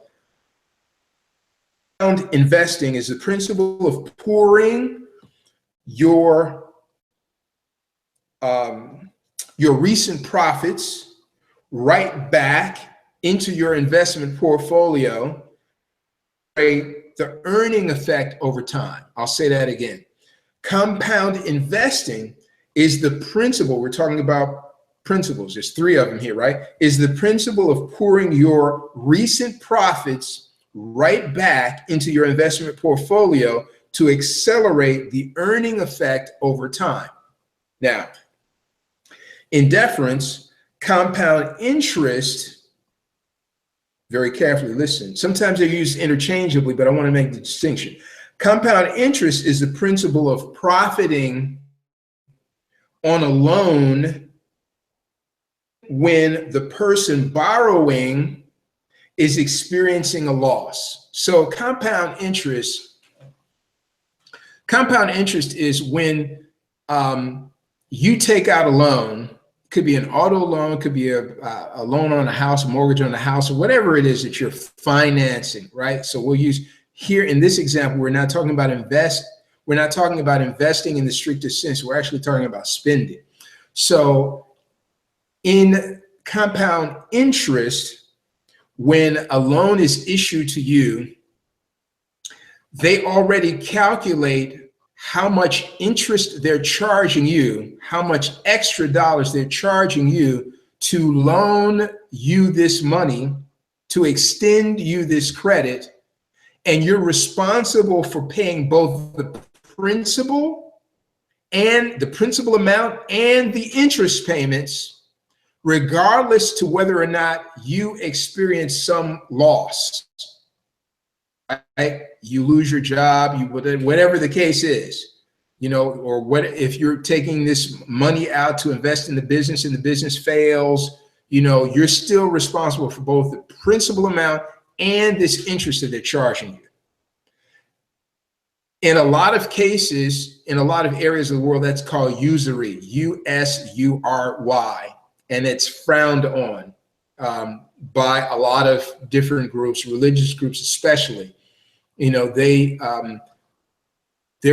compound investing is the principle of pouring your recent profits right back into your investment portfolio, the earning effect over time. I'll say that again. Compound investing is the principle, we're talking about principles, there's three of them here, right? Is the principle of pouring your recent profits right back into your investment portfolio to accelerate the earning effect over time. Now, in deference, compound interest, very carefully listen. Sometimes they're used interchangeably, but I want to make the distinction. Compound interest is the principle of profiting on a loan when the person borrowing is experiencing a loss. So compound interest is when you take out a loan. Could be an auto loan, could be a loan on a house, a mortgage on a house, or whatever it is that you're financing, right? So we'll use here in this example, we're not talking about investing in the strictest sense. We're actually talking about spending. So in compound interest, when a loan is issued to you, they already calculate how much interest they're charging you, how much extra dollars they're charging you to loan you this money, to extend you this credit, and you're responsible for paying both the principal amount and the interest payments, regardless to whether or not you experience some loss. Right? You lose your job, whatever the case is, or what if you're taking this money out to invest in the business and the business fails, you're still responsible for both the principal amount and this interest that they're charging you. In a lot of cases, in a lot of areas of the world, that's called usury, USURY. and it's frowned on by a lot of different groups, religious groups especially. You know, there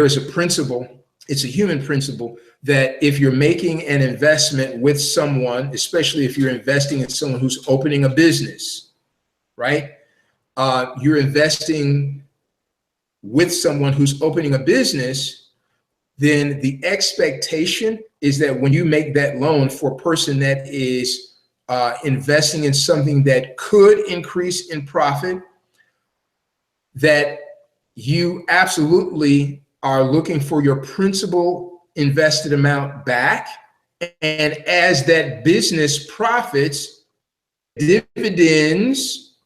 is a principle, it's a human principle, that if you're making an investment with someone, especially if you're investing in someone who's opening a business, right? You're investing with someone who's opening a business, then the expectation is that when you make that loan for a person that is investing in something that could increase in profit, that you absolutely are looking for your principal invested amount back. And as that business profits, dividends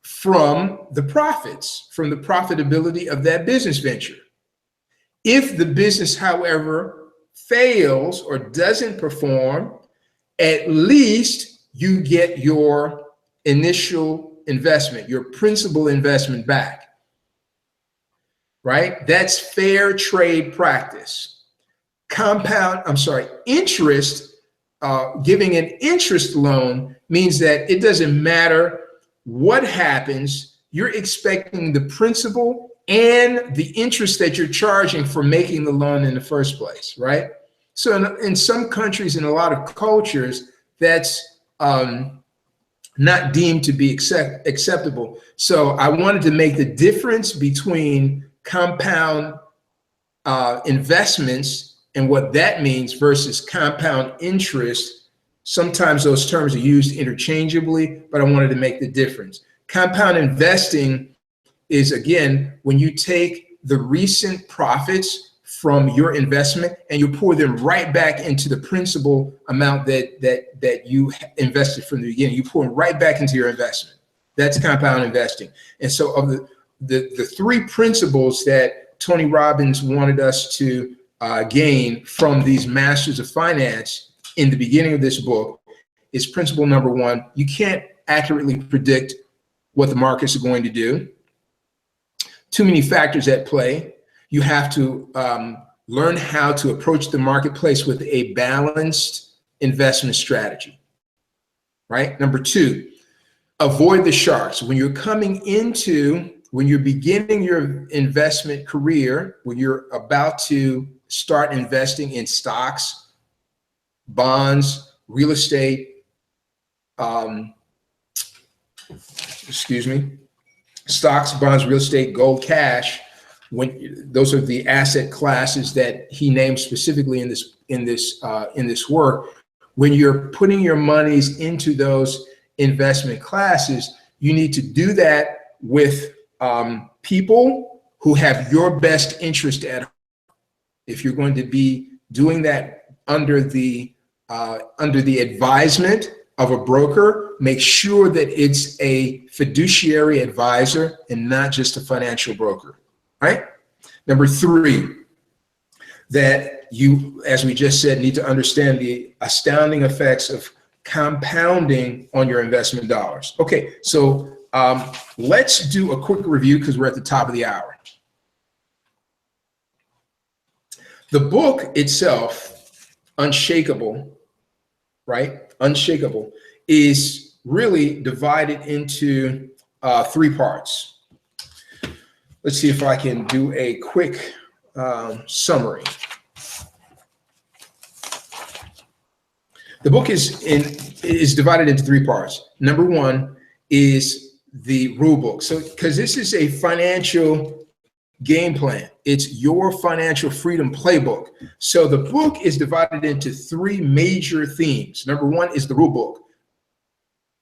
from the profits, from the profitability of that business venture. If the business, however, fails or doesn't perform, at least you get your initial investment, your principal investment back, right? That's fair trade practice. Interest, giving an interest loan means that it doesn't matter what happens, you're expecting the principal and the interest that you're charging for making the loan in the first place, right? So in some countries, in a lot of cultures, that's not deemed to be acceptable. So I wanted to make the difference between compound investments and what that means versus compound interest. Sometimes those terms are used interchangeably, but I wanted to make the difference. Compound investing is, again, when you take the recent profits from your investment and you pour them right back into the principal amount that you invested from the beginning. You pour them right back into your investment. That's compound investing. And so of the three principles that Tony Robbins wanted us to gain from these masters of finance in the beginning of this book is principle number one: you can't accurately predict what the markets are going to do. Too many factors at play. You have to learn how to approach the marketplace with a balanced investment strategy, right? Number two, avoid the sharks. When you're beginning your investment career, when you're about to start investing in stocks, bonds, real estate, stocks, bonds, real estate, gold, cash, when those are the asset classes that he named specifically in this work. When you're putting your monies into those investment classes, you need to do that with people who have your best interest at heart. If you're going to be doing that under the advisement of a broker, make sure that it's a fiduciary advisor and not just a financial broker, right? Number three, that you, as we just said, need to understand the astounding effects of compounding on your investment dollars. Okay, so let's do a quick review because we're at the top of the hour. The book itself, UnShakeable, right? UnShakeable is really divided into three parts. Let's see if I can do a quick summary. The book is divided into three parts. Number one is the rule book. So, because this is a financial game plan, it's your financial freedom playbook. So the book is divided into three major themes. Number one is the rule book.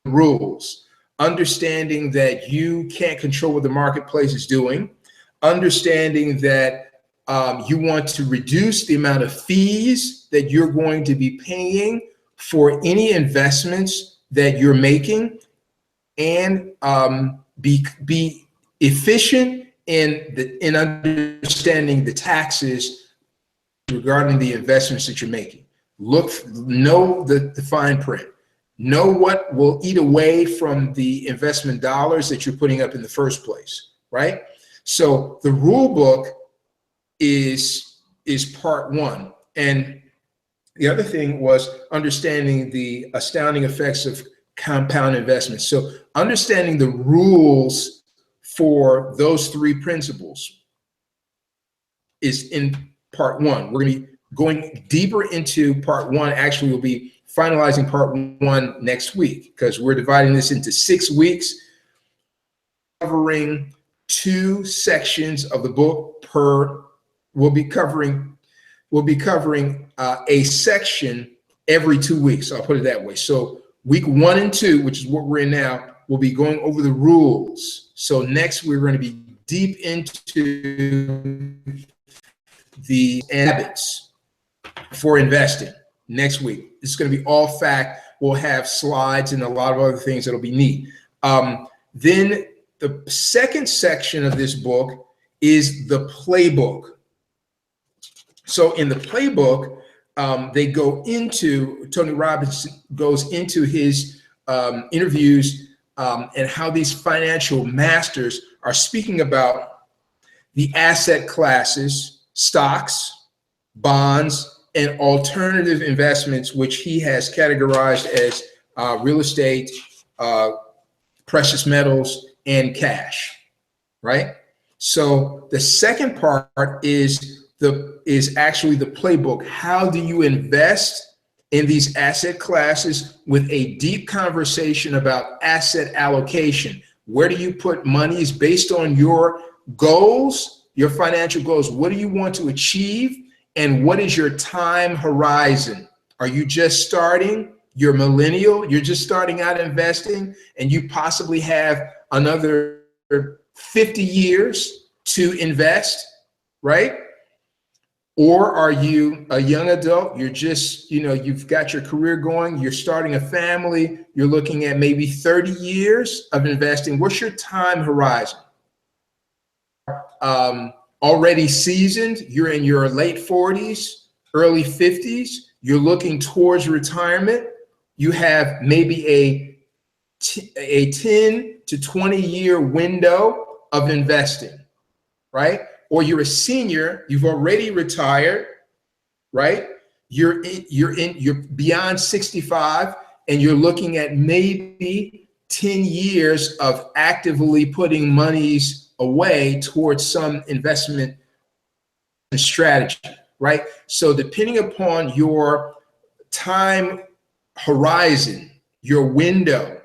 Rules. Understanding that you can't control what the marketplace is doing. Understanding that you want to reduce the amount of fees that you're going to be paying for any investments that you're making, and be efficient in understanding the taxes regarding the investments that you're making. Know the fine print. Know what will eat away from the investment dollars that you're putting up in the first place, right? So the rule book is part one. And The other thing was understanding the astounding effects of compound investments. So understanding the rules for those three principles is in part one. We're going to be going deeper into part one. Actually, we'll be finalizing part one next week because we're dividing this into 6 weeks, covering 2 sections of the book per. We'll be covering a section every 2 weeks. I'll put it that way. So week 1 and 2, which is what we're in now, we'll be going over the rules. So next we're going to be deep into the habits for investing next week. It's going to be all fact. We'll have slides and a lot of other things that'll be neat. Then the second section of this book is the playbook. So in the playbook, Tony Robbins goes into his interviews and how these financial masters are speaking about the asset classes, stocks, bonds, and alternative investments, which he has categorized as real estate, precious metals, and cash, right? So the second part is actually the playbook. How do you invest in these asset classes with a deep conversation about asset allocation? Where do you put monies based on your goals, your financial goals? What do you want to achieve? And what is your time horizon? Are you just starting? You're millennial, you're just starting out investing, and you possibly have another 50 years to invest, right? Or are you a young adult? You're just, you've got your career going, you're starting a family, you're looking at maybe 30 years of investing. What's your time horizon? Already seasoned, you're in your late 40s, early 50s, you're looking towards retirement. You have maybe a 10 to 20 year window of investing, right? Or you're a senior, you've already retired, right? You're beyond 65 and you're looking at maybe 10 years of actively putting monies away towards some investment strategy, right? So depending upon your time horizon, your window,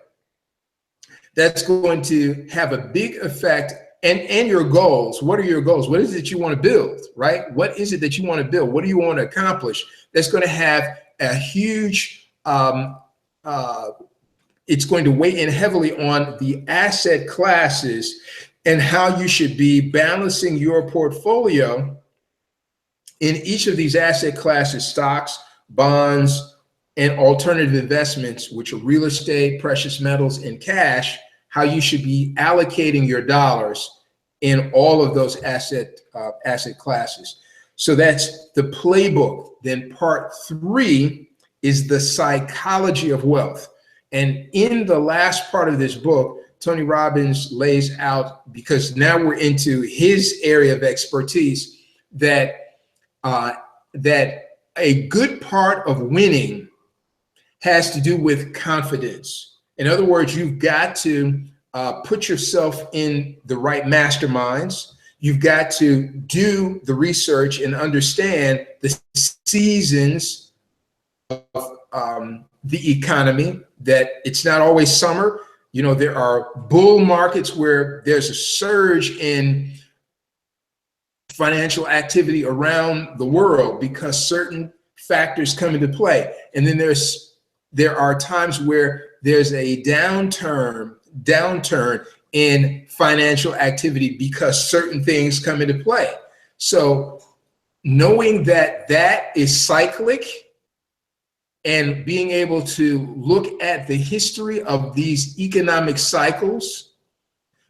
that's going to have a big effect. And your goals. What are your goals? What is it you want to build, right? What is it that you want to build? What do you want to accomplish? That's going to have a huge, it's going to weigh in heavily on the asset classes and how you should be balancing your portfolio in each of these asset classes, stocks, bonds, and alternative investments, which are real estate, precious metals, and cash, how you should be allocating your dollars in all of those asset classes. So that's the playbook. Then part 3 is the psychology of wealth. And in the last part of this book, Tony Robbins lays out, because now we're into his area of expertise, that a good part of winning has to do with confidence. In other words, you've got to put yourself in the right masterminds. You've got to do the research and understand the seasons of the economy, that it's not always summer. There are bull markets where there's a surge in financial activity around the world because certain factors come into play. And then there are times where there's a downturn in financial activity because certain things come into play. So knowing that is cyclic and being able to look at the history of these economic cycles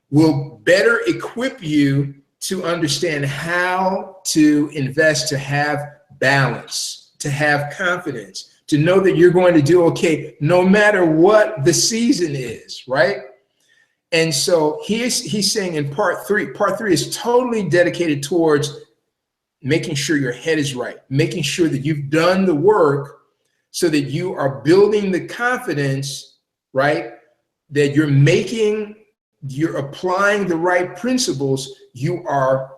will better equip you to understand how to invest, to have balance, to have confidence, to know that you're going to do okay no matter what the season is, right? And so he's saying in part 3 is totally dedicated towards making sure your head is right, making sure that you've done the work so that you are building the confidence, right? That you're applying the right principles, you are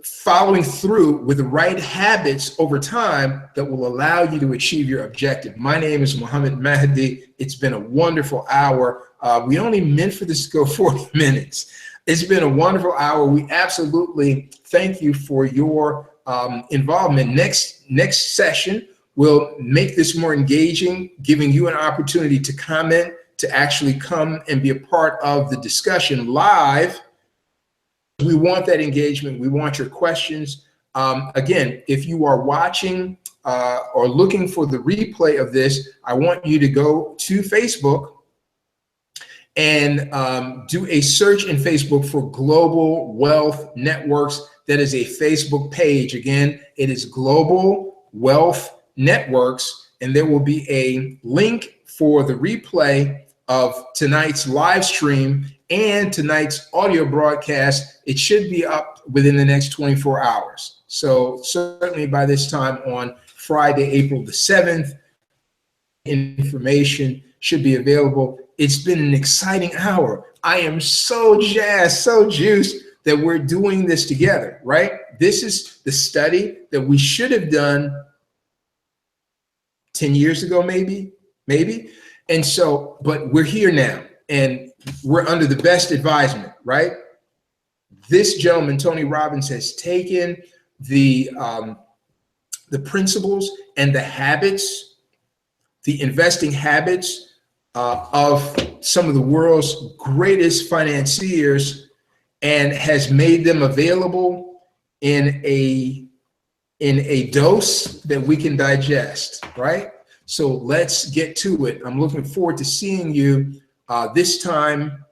following through with the right habits over time that will allow you to achieve your objective. My name is Muhammad Mahdi. It's been a wonderful hour. We only meant for this to go 40 minutes. It's been a wonderful hour. We absolutely thank you for your involvement. Next session, we'll make this more engaging, giving you an opportunity to comment, to actually come and be a part of the discussion live. We want that engagement. We want your questions. Again, if you are watching or looking for the replay of this, I want you to go to Facebook and do a search in Facebook for Global Wealth Networks. That is a Facebook page. Again, it is Global Wealth Networks, and there will be a link for the replay of tonight's live stream and tonight's audio broadcast. It should be up within the next 24 hours. So certainly by this time on Friday, April the 7th, information should be available. It's been an exciting hour. I am so jazzed, so juiced that we're doing this together, right? This is the study that we should have done 10 years ago, maybe. And so, but we're here now and we're under the best advisement, right? This gentleman, Tony Robbins, has taken the principles and the habits, the investing habits of some of the world's greatest financiers and has made them available in a dose that we can digest, right? So let's get to it. I'm looking forward to seeing you this time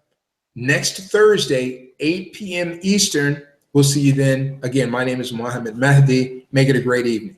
next Thursday, 8 p.m. Eastern. We'll see you then. Again, my name is Muhammad Mahdi. Make it a great evening.